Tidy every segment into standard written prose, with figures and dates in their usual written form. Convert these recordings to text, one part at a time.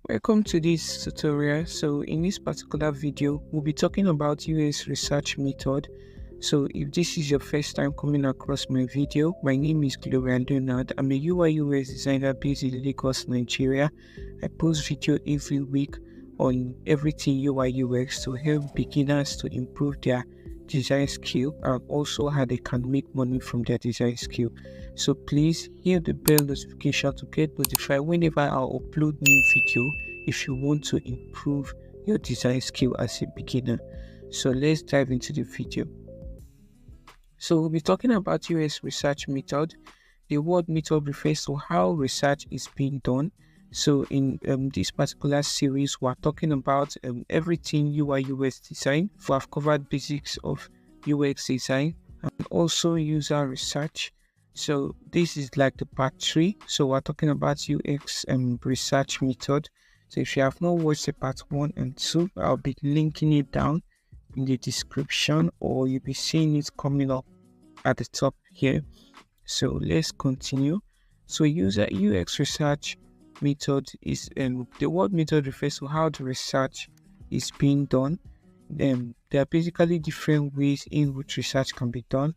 Welcome to this tutorial. So in this particular video, we'll be talking about UX research method. So if this is your first time coming across my video, my name is Gloria Leonard. I'm a UI UX designer based in Lagos, Nigeria. I post video every week on everything UI UX to help beginners to improve their design skill and also how they can make money from their design skill. So please hit the bell notification to get notified whenever I upload new video if you want to improve your design skill as a beginner. So let's dive into the video. So we'll be talking about UX research method. The word method refers to how research is being done. So in this particular series, we're talking about everything UI UX design. We have covered basics of UX design and also user research. So this is like the part 3. So we're talking about UX research method. So if you have not watched the part 1 and 2, I'll be linking it down in the description, or you'll be seeing it coming up at the top here. So let's continue. So user UX research method is the word method refers to how the research is being done. There are basically different ways in which research can be done.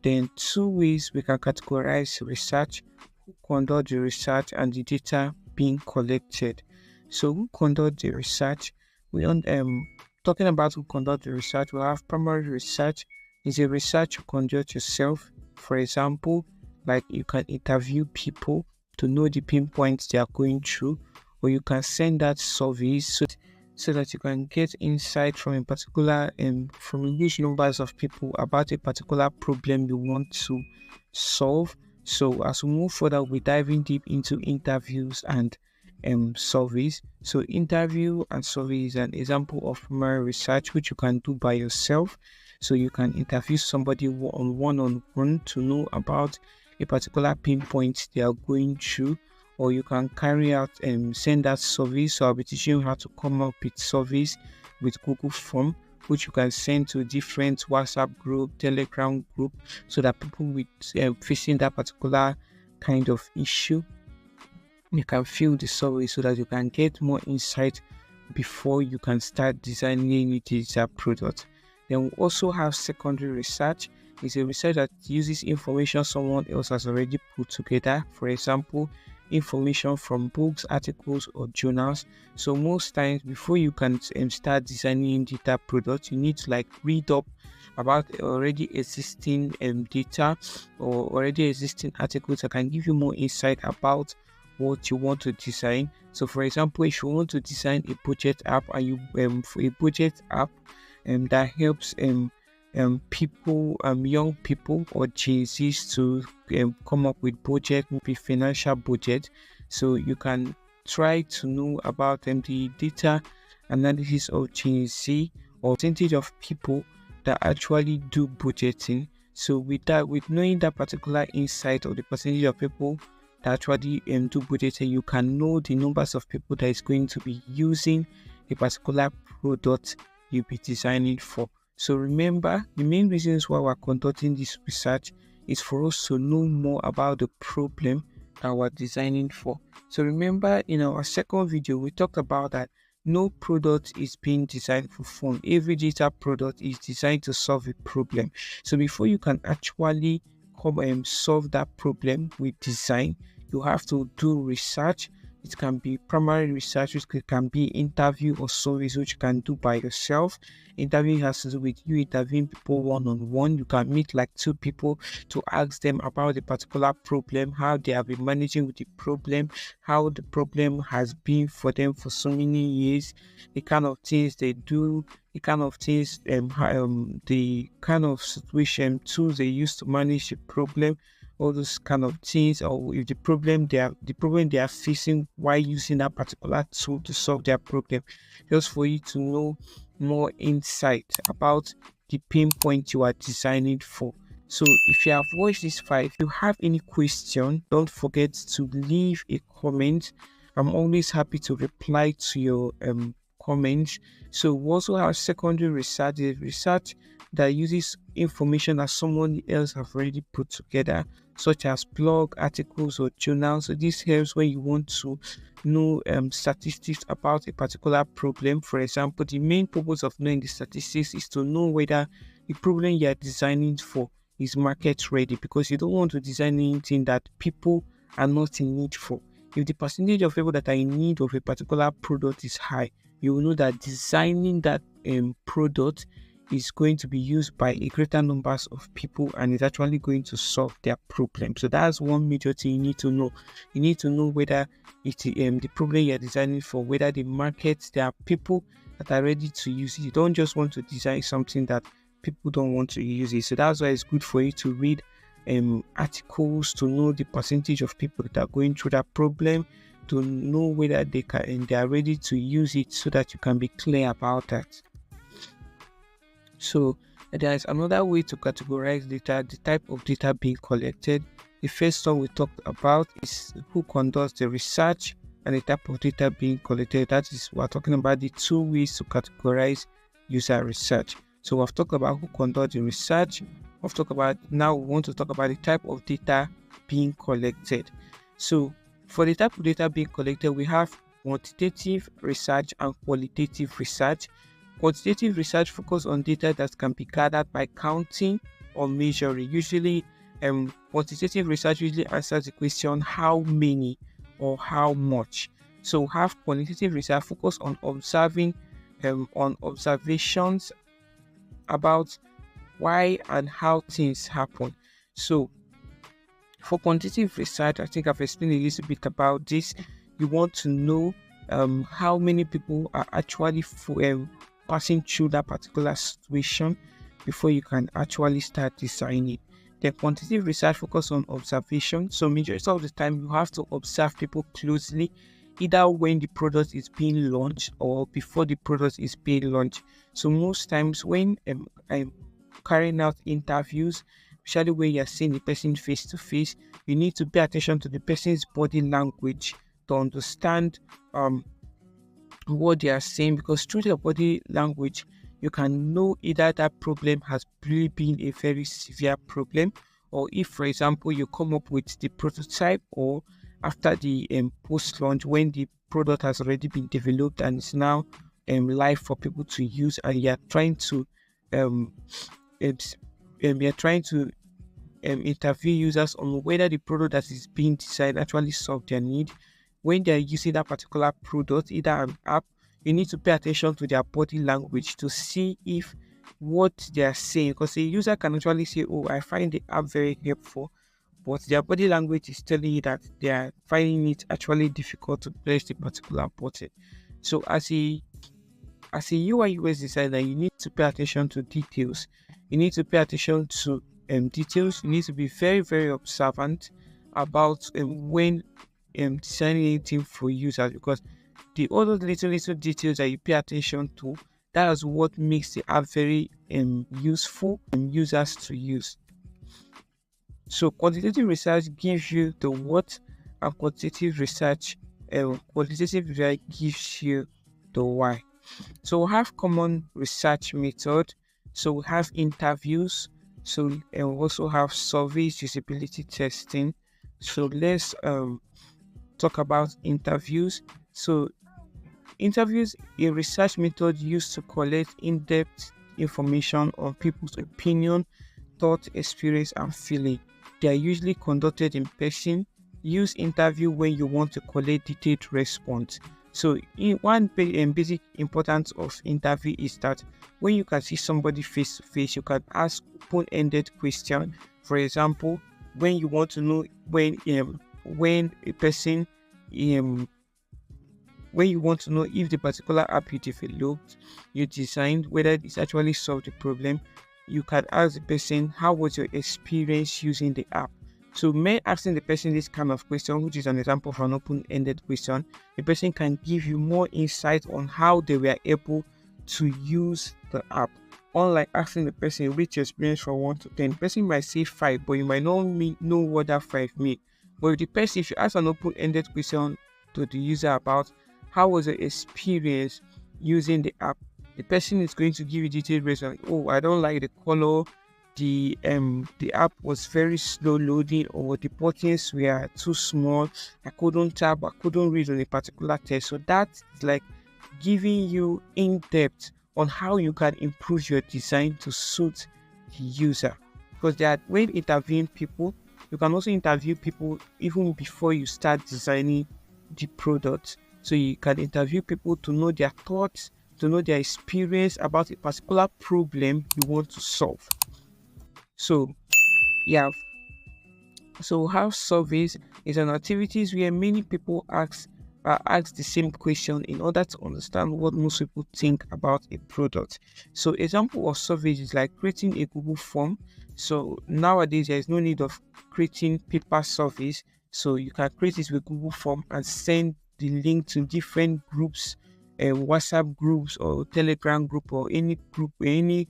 Then 2 ways we can categorize research: who conduct the research and the data being collected. So who conduct the research? We talking about who conduct the research, we have primary research. Is a research you conduct yourself. For example, like you can interview people to know the pain points they are going through, or you can send out surveys so that you can get insight from a particular from huge numbers of people about a particular problem you want to solve. So as we move further, we're diving deep into interviews and surveys. So interview and survey is an example of primary research which you can do by yourself. So you can interview somebody one-on-one to know about a particular pain point they are going through, or you can carry out and send out surveys. So I'll be teaching you how to come up with surveys with Google Form, which you can send to different WhatsApp group, Telegram group, so that people with facing that particular kind of issue, you can fill the survey so that you can get more insight before you can start designing a digital product. Then we also have secondary research. It's a research that uses information someone else has already put together. For example, information from books, articles, or journals. So most times before you can start designing data products, you need to read up about already existing data or already existing articles that can give you more insight about what you want to design. So for example, if you want to design a budget app, and you for a budget app that helps people, young people or GZs to come up with budget, maybe financial budget. So you can try to know about the data analysis of GZ or percentage of people that actually do budgeting. So with knowing that particular insight of the percentage of people that actually do budgeting, you can know the numbers of people that is going to be using a particular product you'll be designing for. So remember, the main reasons why we're conducting this research is for us to know more about the problem that we're designing for. So remember, in our second video, we talked about that no product is being designed for fun. Every digital product is designed to solve a problem. So before you can actually come and solve that problem with design, you have to do research. It can be primary research, which can be interview or surveys, which you can do by yourself. Interviewing has to do with you interviewing people one-on-one. You can meet like 2 people to ask them about a particular problem, how they have been managing with the problem, how the problem has been for them for so many years, the kind of things they do, the kind of things, the kind of situation tools they use to manage the problem, all those kind of things, or if the problem they are facing while using that particular tool to solve their problem, just for you to know more insight about the pain point you are designing for. So if you have watched this file, if you have any question, don't forget to leave a comment. I'm always happy to reply to your comments. So we also have secondary research. The research that uses information that someone else have already put together, such as blog articles or journals. So this helps when you want to know statistics about a particular problem. For example, the main purpose of knowing the statistics is to know whether the problem you are designing for is market ready, because you don't want to design anything that people are not in need for. If the percentage of people that are in need of a particular product is high, you will know that designing that product is going to be used by a greater numbers of people and is actually going to solve their problem. So that's one major thing you need to know. You need to know whether it's the problem you're designing for, whether the market, there are people that are ready to use it. You don't just want to design something that people don't want to use it. So that's why it's good for you to read articles to know the percentage of people that are going through that problem, to know whether they are ready to use it, so that you can be clear about that. So there is another way to categorize data, the type of data being collected. The first one we talked about is who conducts the research and the type of data being collected. That is, we're talking about the two ways to categorize user research. So we've talked about who conducts the research. We've talked about, now we want to talk about the type of data being collected. So for the type of data being collected, we have quantitative research and qualitative research. Quantitative research focuses on data that can be gathered by counting or measuring. Usually, quantitative research usually answers the question how many or how much. So have qualitative research focus on observing, on observations about why and how things happen. So for quantitative research, I think I've explained a little bit about this. You want to know how many people are actually passing through that particular situation before you can actually start designing. The quantitative research focus on observation. So majority of the time you have to observe people closely, either when the product is being launched or before the product is being launched. So most times when I'm carrying out interviews, especially when you're seeing the person face to face, you need to pay attention to the person's body language to understand what they are saying, because through their body language you can know either that problem has really been a very severe problem, or if, for example, you come up with the prototype, or after the post launch, when the product has already been developed and is now live for people to use, and you're trying to interview users on whether the product that is being designed actually solve their need. When they're using that particular product, either an app, you need to pay attention to their body language to see if what they are saying, because a user can actually say, oh, I find the app very helpful, but their body language is telling you that they are finding it actually difficult to press the particular button. So as a UI UX designer, you need to pay attention to details. You need to pay attention to details. You need to be very, very observant about when designing anything for users, because the other little details that you pay attention to, that is what makes the app very useful for users to use. So quantitative research gives you the what, and quantitative research gives you the why. So we have common research method. So we have interviews. So we also have surveys, usability testing. So let's talk about interviews. So interviews, a research method used to collect in-depth information on people's opinion, thought, experience, and feeling. They are usually conducted in person. Use interview when you want to collect detailed response. So one basic importance of interview is that when you can see somebody face to face, you can ask open-ended question. For example, when you want to know when a person when you want to know if the particular app you developed, you designed, whether it's actually solved the problem, you can ask the person, how was your experience using the app? So when asking the person this kind of question, which is an example of an open-ended question, the person can give you more insight on how they were able to use the app. Unlike asking the person, rate your experience from 1 to 10, the person might say 5, but you might not know what that 5 means. But with the person, if you ask an open-ended question to the user about how was your experience using the app, The person is going to give you detailed reason. Like, oh, I don't like the color. The app was very slow loading, or the buttons were too small. I couldn't tap. I couldn't read on a particular text. So that's like giving you in depth on how you can improve your design to suit the user. Because they are, when interviewing people, you can also interview people even before you start designing the product. So you can interview people to know their thoughts, to know their experience about a particular problem you want to solve. So yeah, so house surveys is an activities where many people ask the same question in order to understand what most people think about a product. So example of surveys is like creating a Google form. So nowadays there is no need of creating paper surveys. So you can create it with Google form and send the link to different groups, WhatsApp groups or Telegram group or any group, any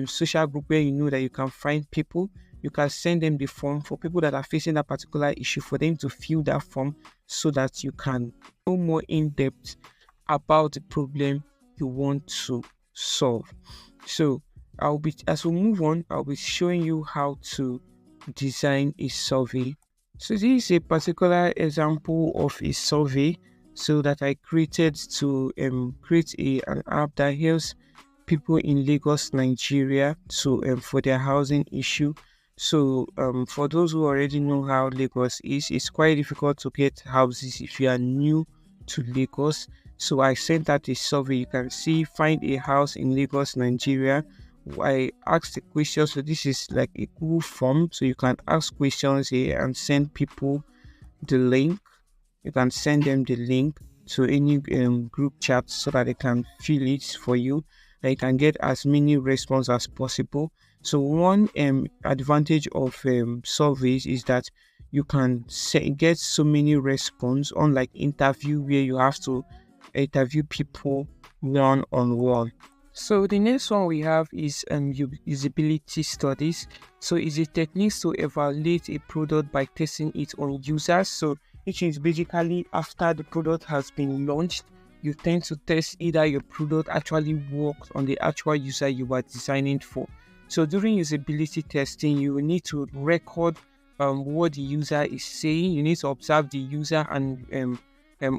social group where you know that you can find people. You can send them the form for people that are facing that particular issue, for them to fill that form so that you can know more in depth about the problem you want to solve. So as we move on, I'll be showing you how to design a survey. So this is a particular example of a survey so that I created to create an app that helps people in Lagos, Nigeria, to for their housing issue. So for those who already know how Lagos is, it's quite difficult to get houses if you are new to Lagos. So I sent out a survey. You can see, find a house in Lagos, Nigeria. I asked the question. So this is like a Google form. So you can ask questions here and send people the link. You can send them the link to any group chat so that they can fill it for you. And you can get as many responses as possible. So one advantage of surveys is that you can get so many responses, unlike interview where you have to interview people one on one. So the next one we have is usability studies. So it's a technique to evaluate a product by testing it on users. So which is basically after the product has been launched, you tend to test either your product actually works on the actual user you are designing for. So during usability testing, you will need to record what the user is saying. You need to observe the user and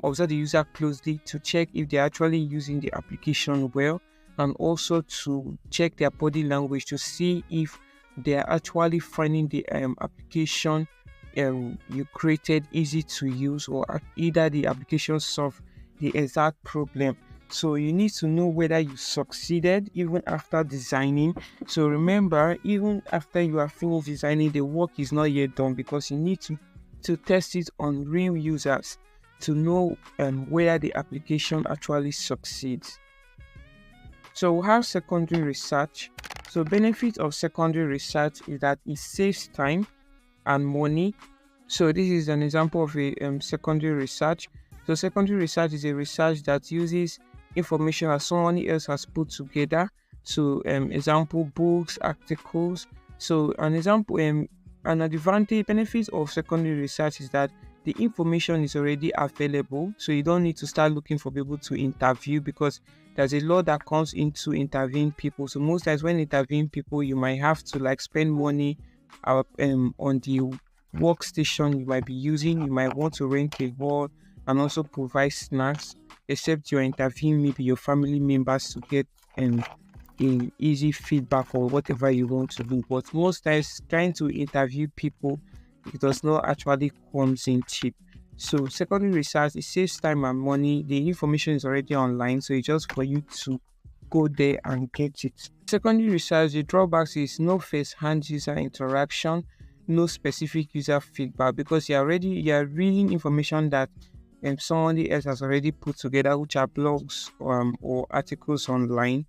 observe the user closely to check if they're actually using the application well, and also to check their body language to see if they're actually finding the application you created easy to use, or either the application solve the exact problem. So you need to know whether you succeeded even after designing. So remember, even after you are finished designing, the work is not yet done, because you need to test it on real users to know whether the application actually succeeds. So we have secondary research. So benefit of secondary research is that it saves time and money. So this is an example of a secondary research. So secondary research is a research that uses information that someone else has put together. So example, books, articles. So an example, an advantage benefit of secondary research is that the information is already available, so you don't need to start looking for people to interview, because there's a lot that comes into interviewing people. So most times when interviewing people, you might have to like spend money on the workstation you might be using. You might want to rent a hall and also provide snacks, except you're interviewing maybe your family members to get in easy feedback or whatever you want to do. But most times trying to interview people, it does not actually comes in cheap. So secondary research, it saves time and money. The information is already online, so it's just for you to go there and get it. Secondary research, the drawbacks is no first-hand user interaction, no specific user feedback, because you're reading information that somebody else has already put together, which are blogs or articles online.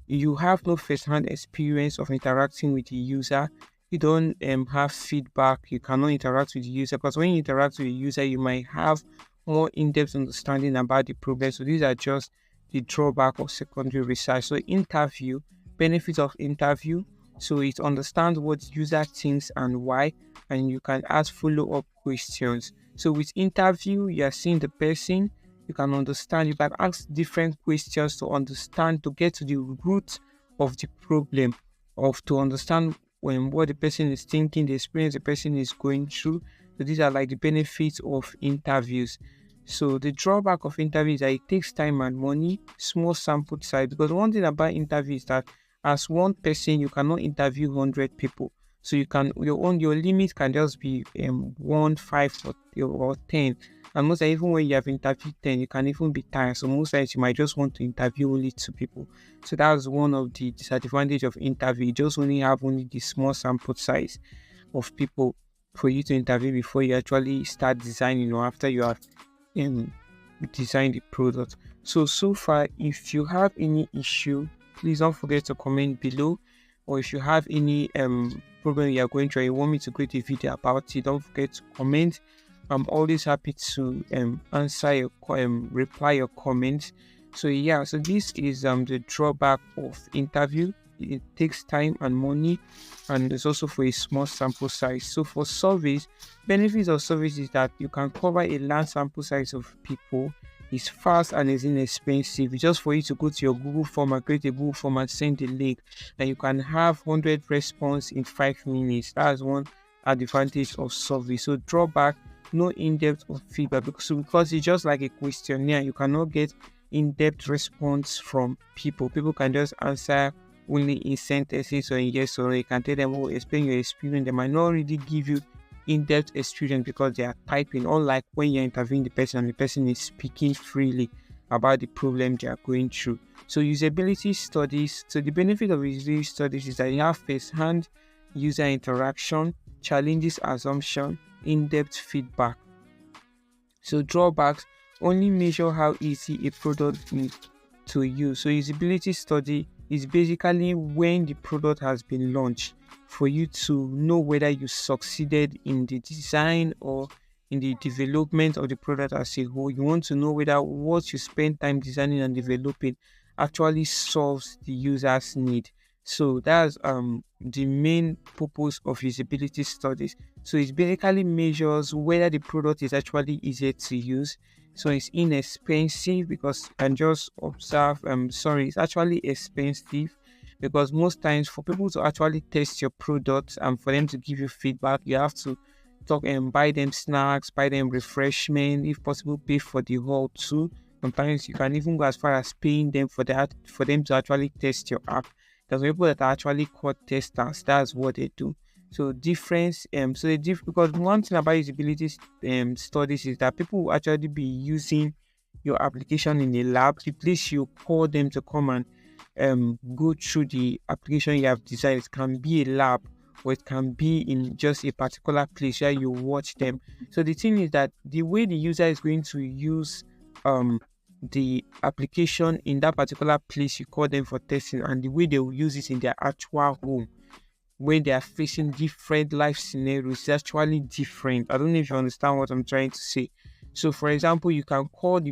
You have no first-hand experience of interacting with the user. You don't have feedback. You cannot interact with the user, because when you interact with the user, you might have more in-depth understanding about the problem. So these are just the drawback of secondary research. So interview, benefits of interview. So it understands what user thinks and why, and you can ask follow-up questions. So with interview, you are seeing the person, you can understand, you can ask different questions to understand, to get to the root of the problem, of to understand what the person is thinking, the experience the person is going through. So these are like the benefits of interviews. So the drawback of interviews is that it takes time and money, small sample size. Because one thing about interviews is that as one person you cannot interview 100 people. So you can your limit can just be 1, 5, or 10. And most times, even when you have interviewed 10, you can even be tired. So most times you might just want to interview only 2 people. So that's one of the disadvantage of interview. You just only have only the small sample size of people for you to interview before you actually start designing, or after you have design the product. So far, if you have any issue, please don't forget to comment below. Or if you have any problem you are going through, you want me to create a video about it, don't forget to comment. I'm always happy to answer your reply your comments. So yeah, so this is the drawback of interview. It takes time and money, and it's also for a small sample size. So for surveys, benefits of surveys is that you can cover a large sample size of people. It's fast and it's inexpensive. It's just for you to go to your Google form and create a Google form and send the link, and you can have 100 response in 5 minutes. That's one advantage of survey. So drawback, no in-depth of feedback, because it's just like a questionnaire. You cannot get in-depth response from people. People can just answer only in sentences or in yes or no. You can tell them, oh, explain your experience. They might not really give you in-depth experience because they are typing, unlike when you're interviewing the person and the person is speaking freely about the problem they are going through. So usability studies. So the benefit of usability studies is that you have first-hand user interaction, challenges assumption, in-depth feedback. So drawbacks, only measure how easy a product is to use. So usability study is basically when the product has been launched, for you to know whether you succeeded in the design or in the development of the product as a whole. You want to know whether what you spend time designing and developing actually solves the user's need. So that's the main purpose of usability studies. So it basically measures whether the product is actually easier to use. So it's inexpensive because you can just observe. It's actually expensive because most times for people to actually test your product and for them to give you feedback, you have to talk and buy them snacks, buy them refreshment, if possible, pay for the hall too. Sometimes you can even go as far as paying them for that, for them to actually test your app. There's people that are actually called testers. That's what they do. So difference, because one thing about usability studies is that people will actually be using your application in a lab. The place you call them to come and go through the application you have designed. It can be a lab, or it can be in just a particular place where you watch them. So the thing is that the way the user is going to use the application in that particular place you call them for testing, and the way they will use it in their actual home when they are facing different life scenarios is actually different. I don't know if you understand what I'm trying to say. So for example, you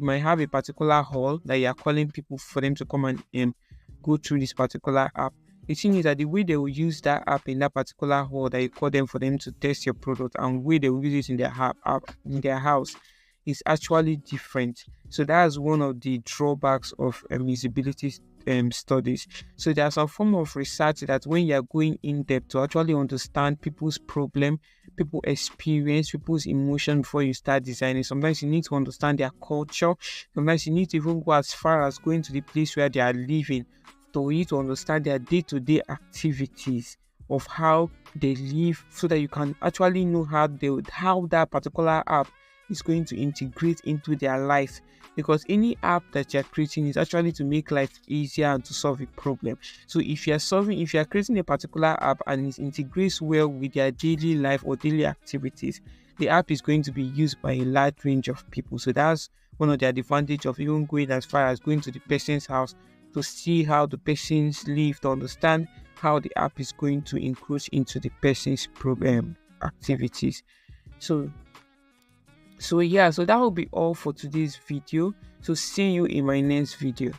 might have a particular hall that you are calling people for them to come and go through this particular app. The thing is that the way they will use that app in that particular hall that you call them for them to test your product, and way they will use it in their app in their house is actually different. So that's one of the drawbacks of usability studies. So there's some form of research that when you're going in depth to actually understand people's problem, people's experience, people's emotion before you start designing, sometimes you need to understand their culture. Sometimes you need to even go as far as going to the place where they are living for you to understand their day-to-day activities of how they live, so that you can actually know how that particular app is going to integrate into their life. Because any app that you're creating is actually to make life easier and to solve a problem. So if you're creating a particular app and it integrates well with their daily life or daily activities, the app is going to be used by a large range of people. So that's one of the advantages of even going as far as going to the person's house to see how the person's live, to understand how the app is going to encroach into the person's problem activities. So that will be all for today's video. So see you in my next video.